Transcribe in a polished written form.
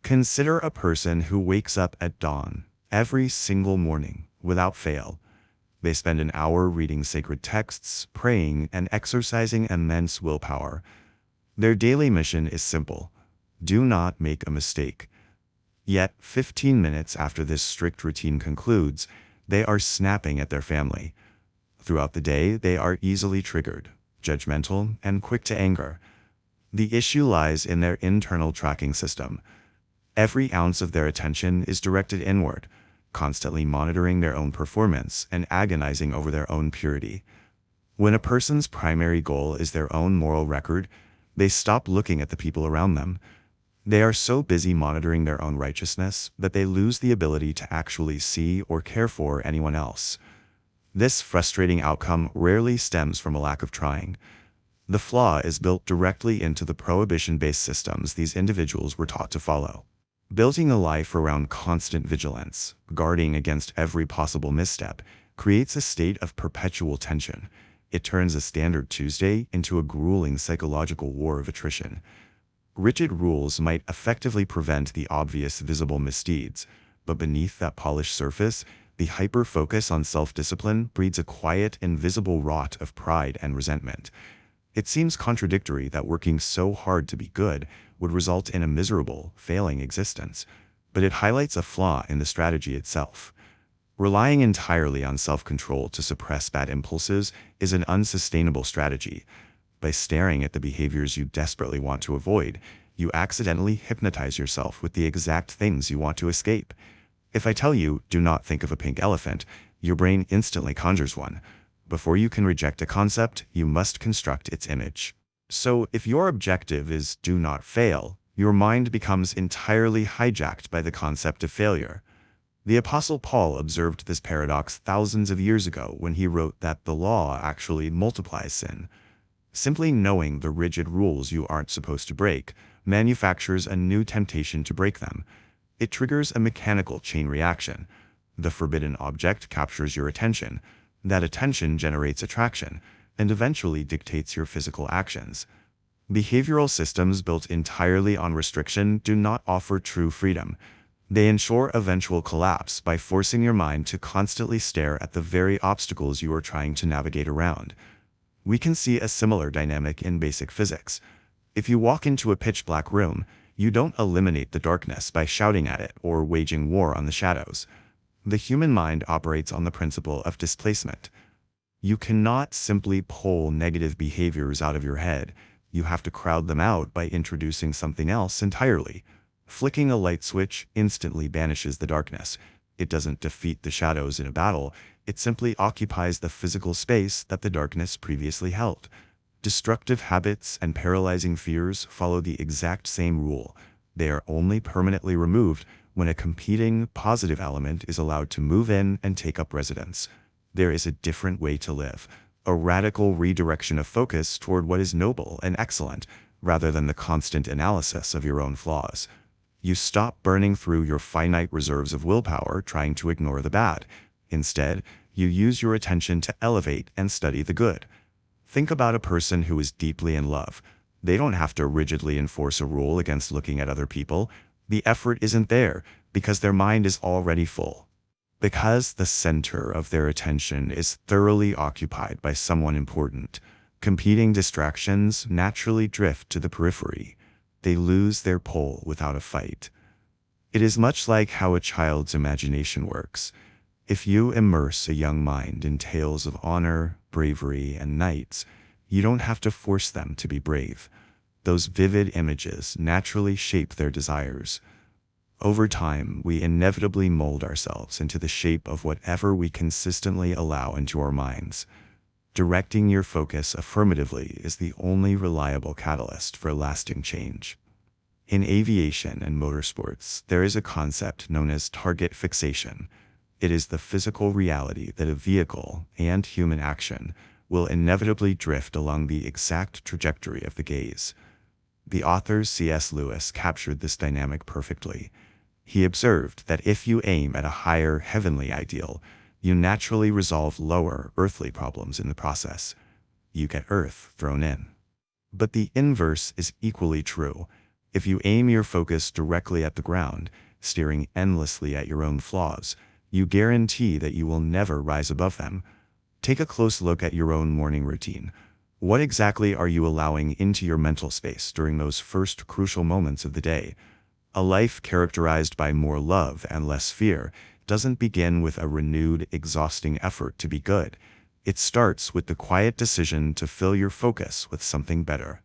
Consider a person who wakes up at dawn every single morning without fail. They spend an hour reading sacred texts, praying, and exercising immense willpower. Their daily mission is simple: do not make a mistake. Yet, 15 minutes after this strict routine concludes, they are snapping at their family. Throughout the day, they are easily triggered, judgmental, and quick to anger. The issue lies in their internal tracking system. Every ounce of their attention is directed inward, constantly monitoring their own performance and agonizing over their own purity. When a person's primary goal is their own moral record, they stop looking at the people around them. They are so busy monitoring their own righteousness that they lose the ability to actually see or care for anyone else. This frustrating outcome rarely stems from a lack of trying. The flaw is built directly into the prohibition-based systems these individuals were taught to follow. Building a life around constant vigilance, guarding against every possible misstep, creates a state of perpetual tension. It turns a standard Tuesday into a grueling psychological war of attrition. Rigid rules might effectively prevent the obvious visible misdeeds, but beneath that polished surface, the hyper-focus on self-discipline breeds a quiet, invisible rot of pride and resentment. It seems contradictory that working so hard to be good would result in a miserable, failing existence, but it highlights a flaw in the strategy itself. Relying entirely on self-control to suppress bad impulses is an unsustainable strategy. By staring at the behaviors you desperately want to avoid, you accidentally hypnotize yourself with the exact things you want to escape. If I tell you, do not think of a pink elephant, your brain instantly conjures one. Before you can reject a concept, you must construct its image. So, if your objective is do not fail, your mind becomes entirely hijacked by the concept of failure. The Apostle Paul observed this paradox thousands of years ago when he wrote that the law actually multiplies sin. Simply knowing the rigid rules you aren't supposed to break manufactures a new temptation to break them. It triggers a mechanical chain reaction. The forbidden object captures your attention. That attention generates attraction, and eventually dictates your physical actions. Behavioral systems built entirely on restriction do not offer true freedom. They ensure eventual collapse by forcing your mind to constantly stare at the very obstacles you are trying to navigate around. We can see a similar dynamic in basic physics. If you walk into a pitch-black room, you don't eliminate the darkness by shouting at it or waging war on the shadows. The human mind operates on the principle of displacement. You cannot simply pull negative behaviors out of your head. You have to crowd them out by introducing something else entirely. Flicking a light switch instantly banishes the darkness. It doesn't defeat the shadows in a battle. It simply occupies the physical space that the darkness previously held. Destructive habits and paralyzing fears follow the exact same rule. They are only permanently removed when a competing, positive element is allowed to move in and take up residence. There is a different way to live, a radical redirection of focus toward what is noble and excellent, rather than the constant analysis of your own flaws. You stop burning through your finite reserves of willpower trying to ignore the bad. Instead, you use your attention to elevate and study the good. Think about a person who is deeply in love. They don't have to rigidly enforce a rule against looking at other people. The effort isn't there because their mind is already full. Because the center of their attention is thoroughly occupied by someone important, competing distractions naturally drift to the periphery. They lose their pull without a fight. It is much like how a child's imagination works. If you immerse a young mind in tales of honor, bravery, and knights, you don't have to force them to be brave. Those vivid images naturally shape their desires. Over time, we inevitably mold ourselves into the shape of whatever we consistently allow into our minds. Directing your focus affirmatively is the only reliable catalyst for lasting change. In aviation and motorsports, there is a concept known as target fixation. It is the physical reality that a vehicle and human action will inevitably drift along the exact trajectory of the gaze. The author C.S. Lewis captured this dynamic perfectly. He observed that if you aim at a higher heavenly ideal, you naturally resolve lower earthly problems in the process. You get earth thrown in. But the inverse is equally true. If you aim your focus directly at the ground, staring endlessly at your own flaws, you guarantee that you will never rise above them. Take a close look at your own morning routine. What exactly are you allowing into your mental space during those first crucial moments of the day? A life characterized by more love and less fear doesn't begin with a renewed, exhausting effort to be good. It starts with the quiet decision to fill your focus with something better.